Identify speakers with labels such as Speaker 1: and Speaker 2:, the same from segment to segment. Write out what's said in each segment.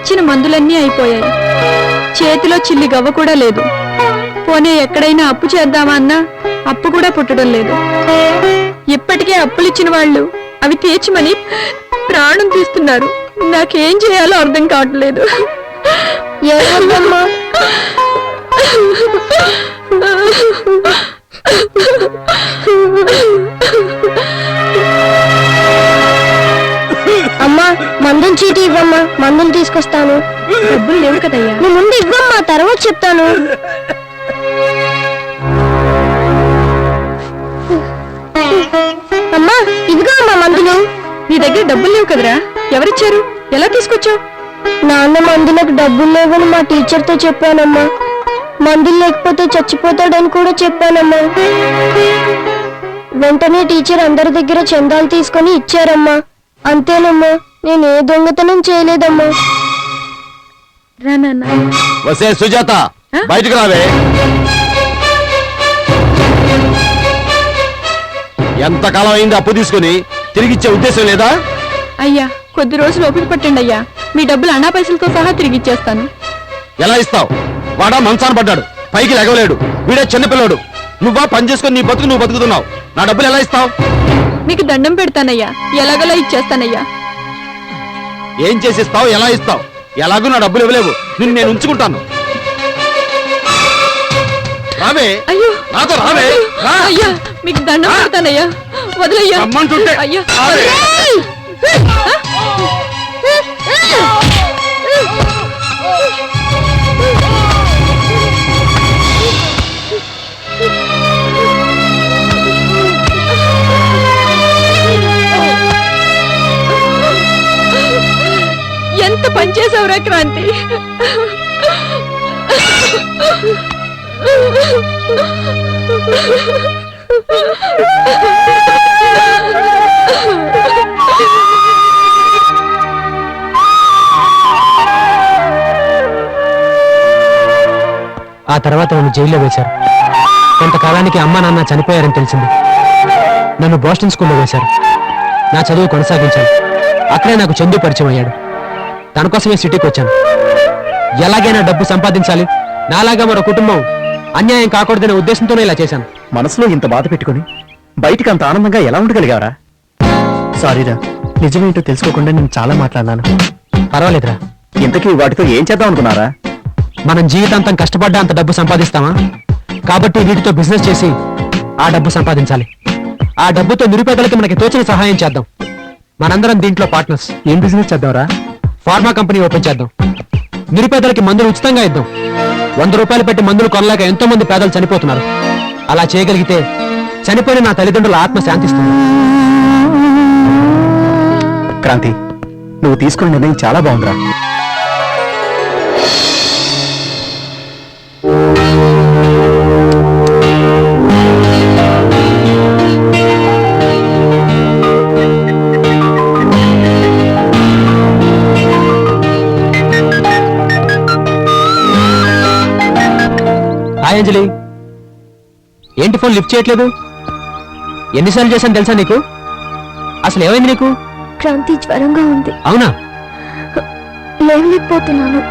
Speaker 1: తెచ్చిన మందులన్నీ అయిపోయాయి. చేతిలో చిల్లి గవ్వ కూడా లేదు. పోనీ ఎక్కడైనా అప్పు చేద్దామా అన్నా అప్పు కూడా పుట్టడం లేదు. ఇప్పటికే అప్పులిచ్చిన వాళ్ళు అవి తీర్చమని ప్రాణం తీస్తున్నారు. నాకేం చేయాలో అర్థం కావట్లేదు.
Speaker 2: అమ్మా మందులు చీటీ ఇవ్వమ్మా, మందులు తీసుకొస్తాను.
Speaker 1: డబ్బులు లేవు కదయ్యా.
Speaker 2: నువ్వు ముందు ఇవ్వమ్మా, తర్వాత చెప్తాను. అమ్మా ఇదిగో అమ్మా మందులు.
Speaker 1: నీ దగ్గర డబ్బులు లేవు కదరా, ఎవరిచ్చారు? ఎలా తీసుకొచ్చావు?
Speaker 2: నాన్న మందులకు డబ్బులు లేవని మా టీచర్తో చెప్పానమ్మా. మందులు లేకపోతే చచ్చిపోతాడని కూడా చెప్పానమ్మా. వెంటనే టీచర్ అందరి దగ్గర చందాలు తీసుకొని ఇచ్చారమ్మా. అంతేనమ్మా, నేనే దొంగతనం చేయలేదమ్మా.
Speaker 1: రా నాన్న.
Speaker 3: వసే సుజాత, బయటకు రావే. ఎంతకాలం అయింది అప్పు తీసుకుని? తిరిగిచ్చే ఉద్దేశం లేదా?
Speaker 1: అయ్యా కొద్ది రోజులు ఓపిక పట్టండి అయ్యా, మీ డబ్బులు అన్నా పైసలతో సహా తిరిగిచ్చేస్తాను.
Speaker 3: ఎలా ఇస్తావు? వాడా మంచాన పడ్డాడు, పైకి లెగవలేడు. వీడే చిన్నపిల్లాడు. నువ్వా పని చేసుకుని నీ బతుకు నువ్వు బతుకుతున్నావు. నా డబ్బులు ఎలా ఇస్తావు?
Speaker 1: మీకు దండం పెడతానయ్యా, ఎలాగలా ఇచ్చేస్తానయ్యా.
Speaker 3: ఏం చేసిస్తావు? ఎలా ఇస్తావు? ఎలాగూ నా డబ్బులు ఇవ్వలేవు. నిన్ను నేను ఉంచుకుంటాను. రావే.
Speaker 1: అయ్యో
Speaker 3: నాతో రావే.
Speaker 1: అయ్యా మీకు దండం పెడతానయ్యా, వదిలయ్యా.
Speaker 3: రమ్మంటుంటే
Speaker 1: అయ్యా ఎంత పనిచేసావురా క్రాంతి.
Speaker 4: ఆ తర్వాత నన్ను జైల్లో వేశారు. కొంతకాలానికి అమ్మా నాన్న చనిపోయారని తెలిసింది. నన్ను బోస్టన్ స్కూల్లో వేశారు. నా చదువు కొనసాగించాను. అక్కడే నాకు చందు పరిచయం అయ్యాడు. తన కోసమే సిటీకి వచ్చాను. ఎలాగైనా డబ్బు సంపాదించాలి, నాలాగా మరో కుటుంబం అన్యాయం కాకూడదనే ఉద్దేశంతోనే ఇలా చేశాను.
Speaker 5: మనసులో ఇంత బాధ పెట్టుకుని బయటికి అంత ఆనందంగా ఎలా ఉండగలిగావరా? సారీరా, నిజమేంటో తెలుసుకోకుండా నేను చాలా మాట్లాడినాను.
Speaker 4: పర్వాలేదురా.
Speaker 5: ఇంతకీ వాటితో ఏం చేద్దాం అనుకున్నారా?
Speaker 4: మనం జీవితాంతం కష్టపడ్డా అంత డబ్బు సంపాదిస్తామా? కాబట్టి వీటితో బిజినెస్ చేసి ఆ డబ్బు సంపాదించాలి. ఆ డబ్బుతో నిరుపేదలకి మనకి తోచిన సహాయం చేద్దాం. మనందరం దీంట్లో పార్ట్నర్స్.
Speaker 5: ఏం బిజినెస్ చేద్దాంరా?
Speaker 4: ఫార్మా కంపెనీ ఓపెన్ చేద్దాం. నిరుపేదలకి మందులు ఉచితంగా ఇద్దాం. 100 రూపాయలు పెట్టి మందులు కొనలేక ఎంతో మంది పేదలు చనిపోతున్నారు. అలా చేయగలిగితే చనిపోయిన నా తల్లిదండ్రుల ఆత్మ శాంతిస్తుంది.
Speaker 5: క్రాంతి, నువ్వు తీసుకున్న నిర్ణయం చాలా బాగుందిరా.
Speaker 4: హాయ్ అంజలి, ఏంటి ఫోన్ లిఫ్ట్ చేయట్లేదు? ఎన్నిసార్లు చేశాను తెలుసా నీకు? అసలు ఏమైంది నీకు?
Speaker 2: క్రాంతి జ్వరంగా ఉంది.
Speaker 4: అవునా?
Speaker 2: లేవలేకపోతున్నాను.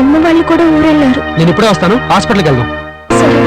Speaker 2: అమ్మ వాళ్ళు కూడా ఊరెళ్ళారు.
Speaker 4: నేను ఇప్పుడే వస్తాను, హాస్పిటల్కి వెళ్దాం.
Speaker 2: సరే.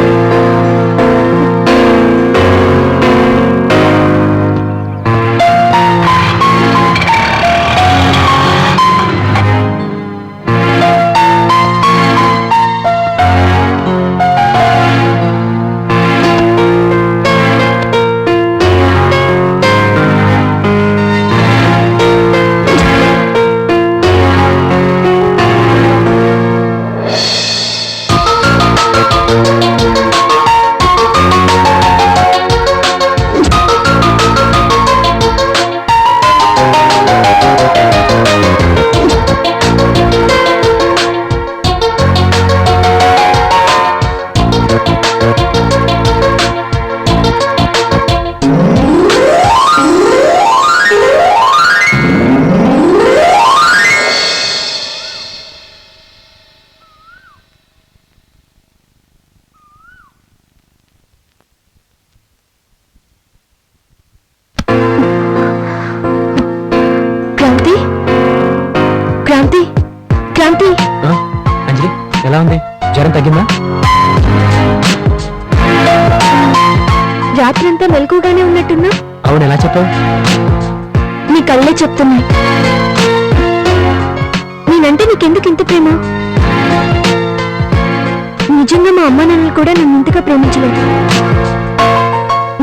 Speaker 4: ఎలా ఉంది? జ్వరం తగ్గిందా?
Speaker 2: రాత్రంతా మెలకుగానే ఉన్నట్టున్నా.
Speaker 4: అవును, ఎలా చెప్పావు?
Speaker 2: నీ కళ్ళే చెప్తున్నాయి. నేనంటే నీకెందుకు ఇంత ప్రేమ? నిజంగా మా అమ్మ నాన్నలు కూడా నన్ను ఇంతగా ప్రేమించలేదు.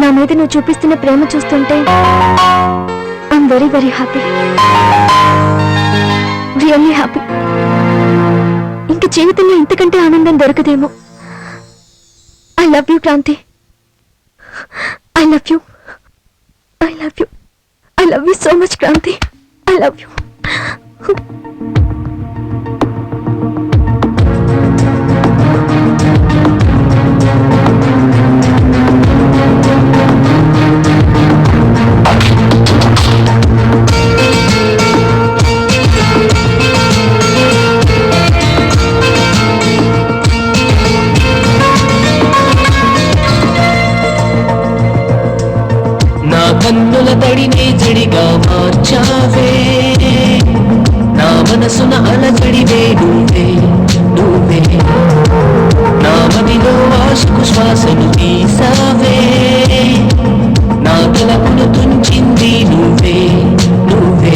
Speaker 2: నా మీద నువ్వు చూపిస్తున్న ప్రేమ చూస్తుంటే I'm very very happy, really happy. ఇంక జీవితంలో ఇంతకంటే ఆనందం దొరకదేమో. I love you Kranti. I love you. I love you. I love you so much Kranti. I love you.
Speaker 6: నా కన్నుల తడినే జడిగా మార్చావే, నా మనసున అలజడివే నువ్వే నువ్వే, నా మదిలో ఆశకు శ్వాసను తీసావే, నా తలపును తుంచింది నువ్వే నువ్వే,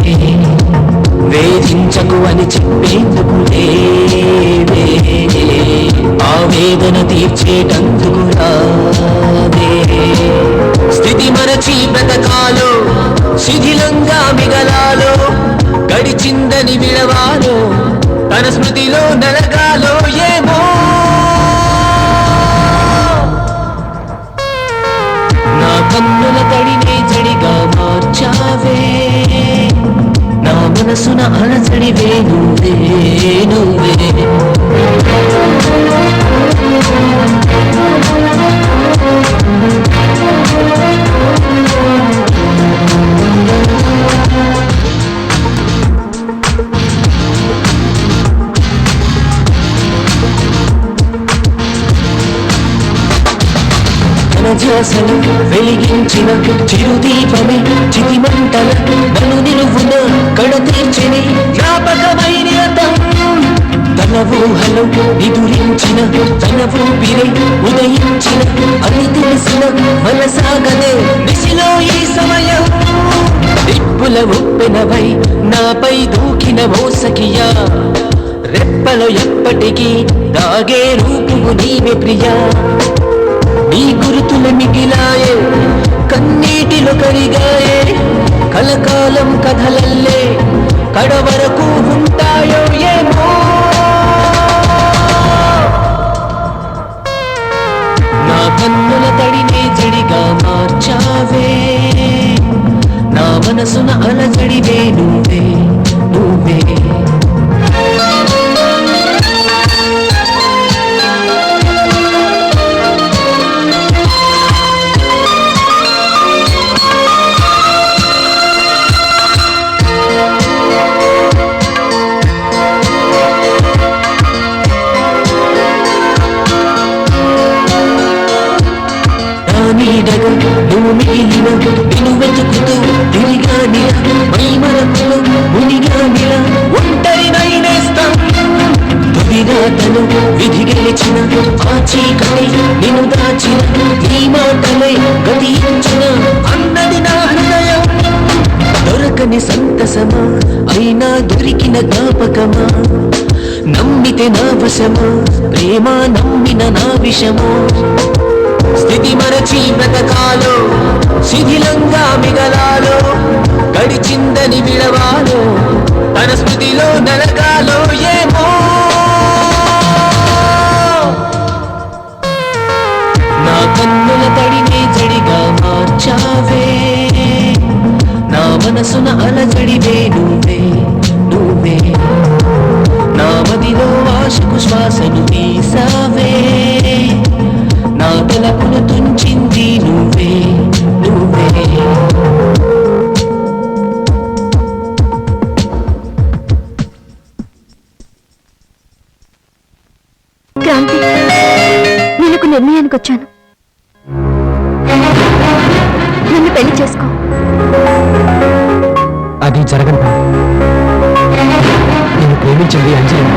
Speaker 6: వేధించకు అని చెప్పేందుకు లేవే, ఆవేదన తీర్చేటందుకు రావే, స్థితి మరచి బ్రతకాలో, శిథిలంగా మిగలాలో, గడిచిందని విడవాలో, తన స్మృతిలో నలగాలో ఏమో. నా కన్నుల తడినే జడిగా మార్చావే, నా మనసున అలజడివే నువ్వే నువ్వే. ధ్యాసను వెలిగించిన చిరుదీపమే చితిమంటల నన్ను నిలువున కడతీర్చని జ్ఞాపకమైన తన ఊహలో నిదురించిన తన ఊపిరై ఉదయించిన అని తెలిసిన మనసాగదే దిశలో ఈ సమయం. దిప్పుల ఉప్పెనవై నాపై దూకిన మోసకియా, రెప్పలో ఎప్పటికీ దాగే రూపువు నీవే ప్రియా. నీ గురుతుల మిగిలాయే, కన్నీటిలో కరిగాయే, కలకాలం కథలల్లే కడవరకు ఉంటాయో ఏమో. నా కన్నుల తడినే జడిగా మార్చావే, నా మనసున అలజడివే నువ్వే నువ్వే. నీడగా నువ్వు మిగిలిన నిన్ను వెతుకుతూ తిరిగానిలా, మై మరపులో మునిగానిలా ఒంటరినైనేస్తాం. తుదిరాతను విధి గెలిచిన ఆ చీకటి నిన్ను దాచిన, నీ మాటలై గతించిన అన్నది నా హృదయం. దొరకని సంతసమా అయినా దొరికిన జ్ఞాపకమా, నమ్మితే నా వశమా ప్రేమ నమ్మిన నా విషమో. స్థితి మరచి బ్రతకాలో, శిథిలంగా మిగలాలో, గడిచిందని విడవాలో, తన స్మృతిలో నలగాలో ఏమో. నా కన్నుల తడినే జడిగా మార్చావే, నా మనసున అలజడివే నువ్వే నువ్వే, నా మదిలో ఆశకు శ్వాసను తీసావే, నా తలపును తుంచింది నువ్వే నువ్వే.
Speaker 2: క్రాంతి, నేను ఒక నిర్ణయానికి వచ్చాను. నన్ను పెళ్లి చేసుకో.
Speaker 4: అది జరగను. నేను ప్రేమించింది అంజలి.